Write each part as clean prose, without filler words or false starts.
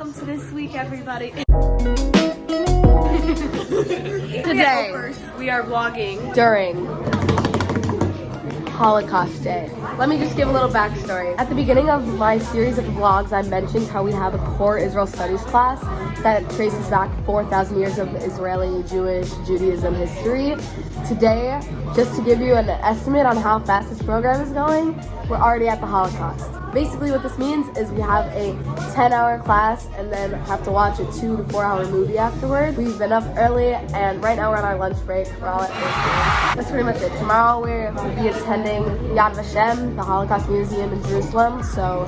welcome to this week, everybody. Today, we are vlogging during Holocaust Day. Let me just give a little backstory. At the beginning of my series of vlogs, I mentioned how we have a core Israel Studies class that traces back 4,000 years of Israeli, Jewish, Judaism history. Today, just to give you an estimate on how fast this program is going, we're already at the Holocaust. Basically what this means is we have a 10-hour class and then have to watch a 2 to 4 hour movie afterward. We've been up early and right now we're on our lunch break. We're all at this. That's pretty much it. Tomorrow we'll be attending Yad Vashem, the Holocaust Museum in Jerusalem, so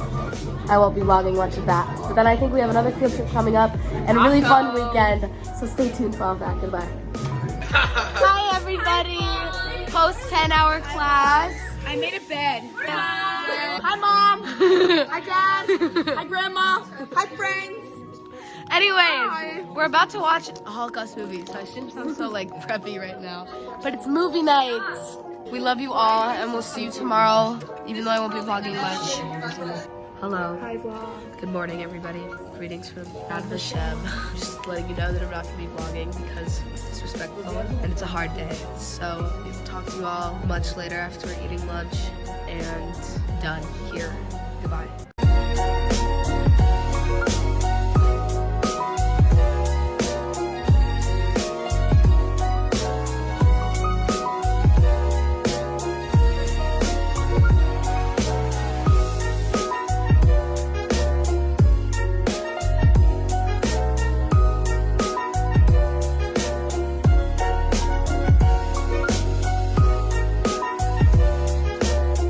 I will be vlogging much of that. But then I think we have another field trip coming up and a really fun weekend, so stay tuned for all of that. Goodbye. Hi everybody! Post 10-hour class. I made a bed. Hi mom. Hi dad. Hi grandma. Hi friends. Anyways, we're about to watch a Holocaust movie, so I shouldn't sound so like preppy right now. But it's movie night. We love you all, and we'll see you tomorrow, even though I won't be vlogging much. Hello. Hi vlog. Good morning, everybody. Greetings from Yad Vashem. Just letting you know that I'm not going to be vlogging because it's disrespectful and it's a hard day. So we'll talk to you all much later after we're eating lunch and done here. Goodbye.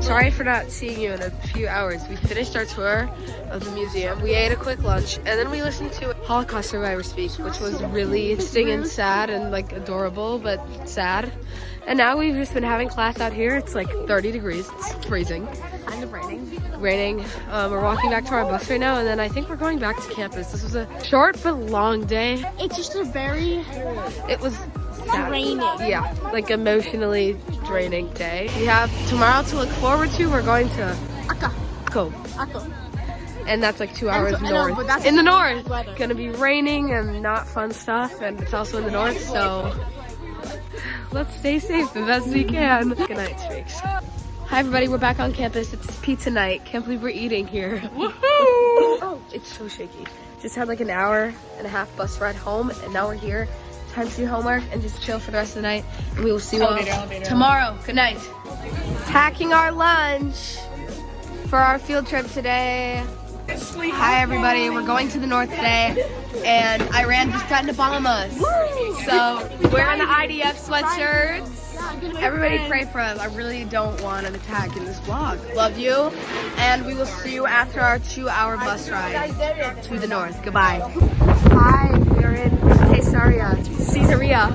Sorry for not seeing you in a few hours. We finished our tour of the museum. We ate a quick lunch and then we listened to Holocaust survivor speak, which was really interesting and sad and like adorable, but sad. And now we've just been having class out here. It's like 30 degrees, it's freezing. Kind of raining. Raining. We're walking back to our bus right now and then I think we're going back to campus. This was a short but long day. It's just a very Draining. Yeah, like emotionally draining day. We have tomorrow to look forward to. We're going to Akko. And that's like 2 hours north. In the north. It's gonna be raining and not fun stuff, and it's also in the north, so let's stay safe the best we can. Good night, Streaks. Hi everybody, we're back on campus. It's pizza night. Can't believe we're eating here. Woohoo! Oh, it's so shaky. Just had like an hour and a half bus ride home, and now we're here. Time to do homework and just chill for the rest of the night. And we will see you all tomorrow. Good night. Packing our lunch for our field trip today. Hi everybody, we're going to the north today. And Iran just threatened to bomb us. So wearing the IDF sweatshirts. Everybody pray for us. I really don't want an attack in this vlog. Love you. And we will see you after our 2-hour bus ride to the north. Goodbye. Hi, we're in Caesarea.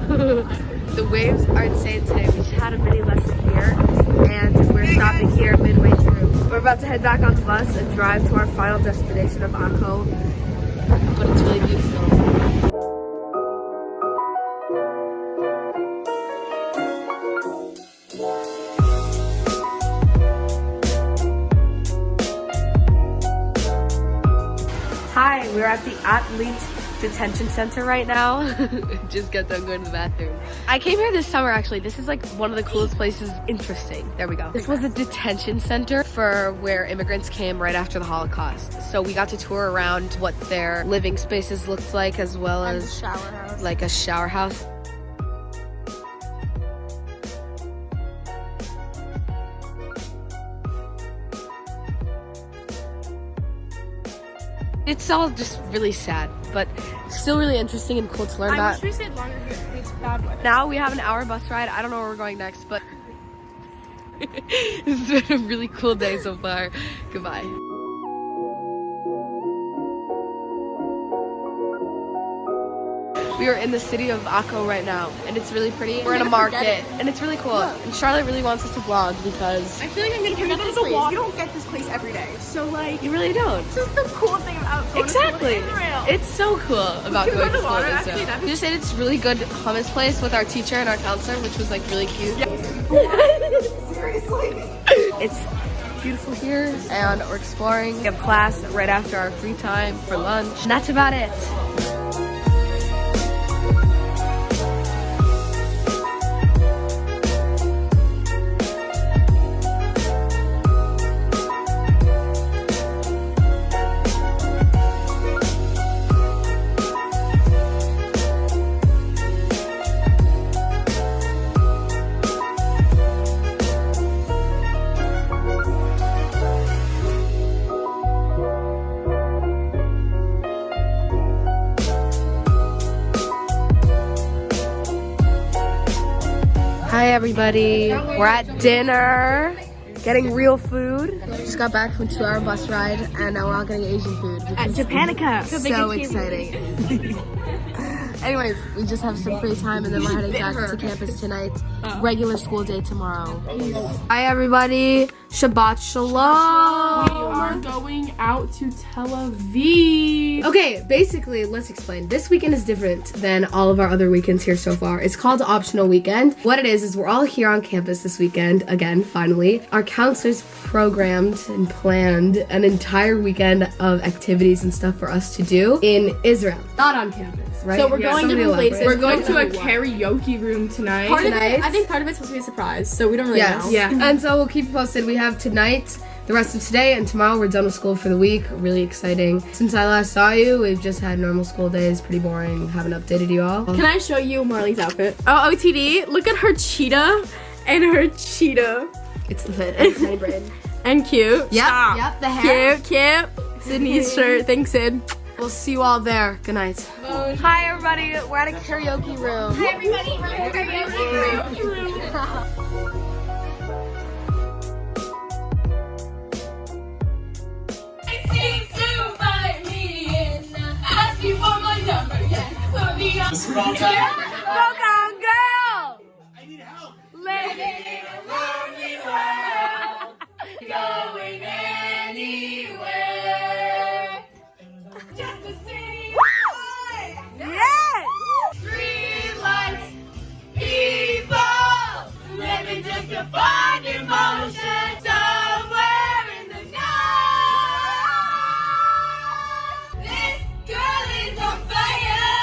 The waves are insane today. We just had a mini lesson here and we're stopping here midway through. We're about to head back on the bus and drive to our final destination of Akko, but it's really beautiful. Hi, we're at the Athlete Detention Center right now. Just got done going to the bathroom. I came here this summer actually. This is like one of the coolest places. Interesting. There we go. This was a detention center for where immigrants came right after the Holocaust. So we got to tour around what their living spaces looked like, as well as like a shower house. It's all just really sad, but still really interesting and cool to learn about. I wish we stayed longer here. It's bad weather. Now we have an hour bus ride. I don't know where we're going next, but this has been a really cool day so far. Goodbye. We are in the city of Akko right now, and it's really pretty. We're in a market, and it's really cool. And Charlotte really wants us to vlog because I feel like I'm gonna forget this place. You don't get this place every day, so like you really don't. This is the cool thing about going exactly. to Israel. It's so cool about going to school in Actually, Israel. We just ate this really good hummus place with our teacher and our counselor, which was like really cute. Yeah. Seriously. It's beautiful here, and we're exploring. We have class right after our free time for lunch, and that's about it. Hi everybody, we're at dinner, getting real food. Just got back from a 2-hour bus ride and now we're all getting Asian food. At Japanica. So exciting. Anyways, we just have some free time and then we're heading back to campus tonight. Regular school day tomorrow. Hi everybody, Shabbat Shalom. We are going out to Tel Aviv. Okay, basically, let's explain. This weekend is different than all of our other weekends here so far. It's called Optional Weekend. What it is we're all here on campus this weekend, again, finally. Our counselors programmed and planned an entire weekend of activities and stuff for us to do in Israel, not on campus. Right? So we're going different places. We're going to a karaoke room tonight. I think part of it's supposed to be a surprise, so we don't really know. Yeah. And so we'll keep you posted. We have tonight, the rest of today, and tomorrow we're done with school for the week. Really exciting. Since I last saw you, we've just had normal school days. Pretty boring. Haven't updated you all. Can I show you Marley's outfit? Oh, OTD, look at her cheetah and her cheetah. It's the fit. And tiny braid. And cute. Yep, the hair. Cute. Sydney's shirt. Thanks, Sid. We'll see you all there. Good night. Hi, everybody. We're at a karaoke room. Hi, everybody. We're at a karaoke room. Go on, girl! I need help. Living in a lonely world, going anywhere. Just a city boy. Yes! Street lights, people, living just a fun emotion somewhere in the night. This girl is on fire.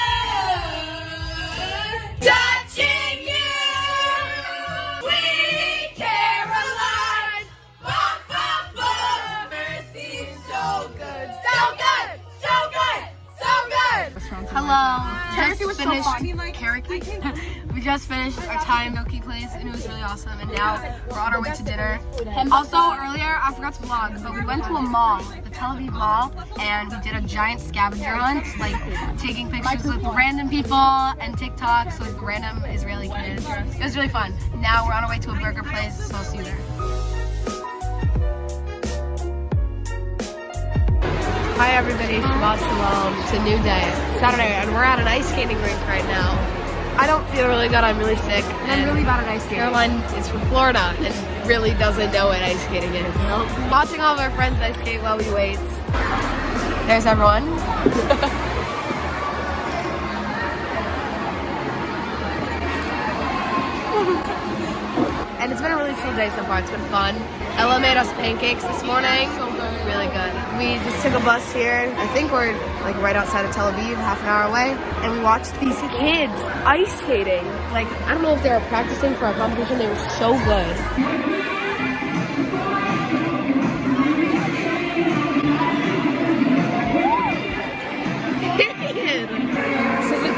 Touching you, sweet Caroline. Bum, bum, bum. Mercy, so good, so good, so good, so good. Hello. Karaoke was so fun. Karaoke. We just finished our Thai milky place and it was really awesome. And now we're on our way to dinner. Also, earlier I forgot to vlog, but we went to a mall, the Tel Aviv Mall, and we did a giant scavenger hunt, like taking pictures with random people and TikToks with random Israeli kids. It was really fun. Now we're on our way to a burger place, so I'll see you there. Hi everybody, Shabbat Shalom. It's a new day, Saturday, and we're at an ice skating rink right now. I don't feel really good, I'm really sick. And I'm really bad at ice skating. Caroline is from Florida and really doesn't know what ice skating is. Watching all of our friends ice skate while we wait. There's everyone. And it's been a really chill day so far. It's been fun. Ella made us pancakes this morning. So good. Really good. We just took a bus here. I think we're like right outside of Tel Aviv, half an hour away. And we watched these kids ice skating. Like, I don't know if they were practicing for a competition. They were so good.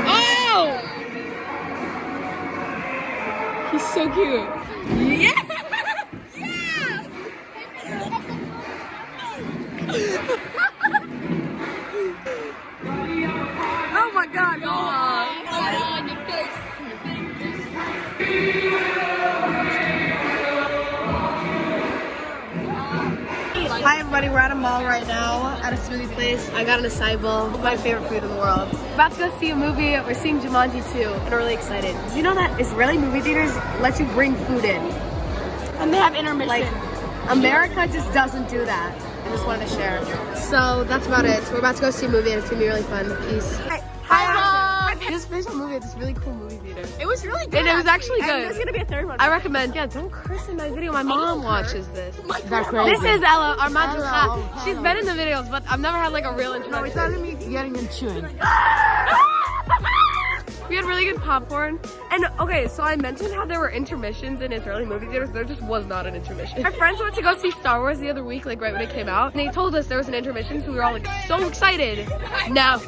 Oh! He's so cute. Yeah! Oh my god, go on. Hi everybody, we're at a mall right now at a smoothie place. I got an acai bowl, my favorite food in the world. About to go see a movie. We're seeing Jumanji 2 and we're really excited. Did you know that Israeli movie theaters let you bring food in? And they have intermission. Like, America just doesn't do that. I just wanted to share. So that's about it. So we're about to go see a movie and it's gonna be really fun. Peace. Hi, Mom. Just just finished a movie at this really cool movie theater. It was really good. And it was actually And good. there's gonna be a third one. I recommend. Yeah, don't curse in my video. My mom watches this. My Is that grandma- crazy? This is Ella, our magic Ella, hat. oh, She's been in the videos, but I've never had like a real No, it's introduction. only me getting and chewing. We had really good popcorn. And okay, so I mentioned how there were intermissions in Israeli movie theaters. There just was not an intermission. My friends went to go see Star Wars the other week, like right when it came out. And they told us there was an intermission, so we were all like so excited. Now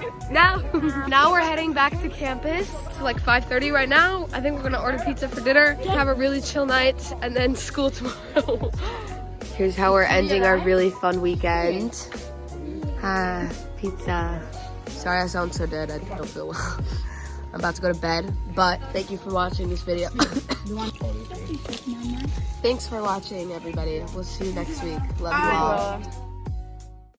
we're heading back to campus. It's like 5:30 right now. I think we're gonna order pizza for dinner, have a really chill night, and then school tomorrow. Here's how we're ending our really fun weekend. Pizza. Sorry I sound so dead, I don't feel well. I'm about to go to bed, but thank you for watching this video. Thanks for watching, everybody. We'll see you next week. Love you all.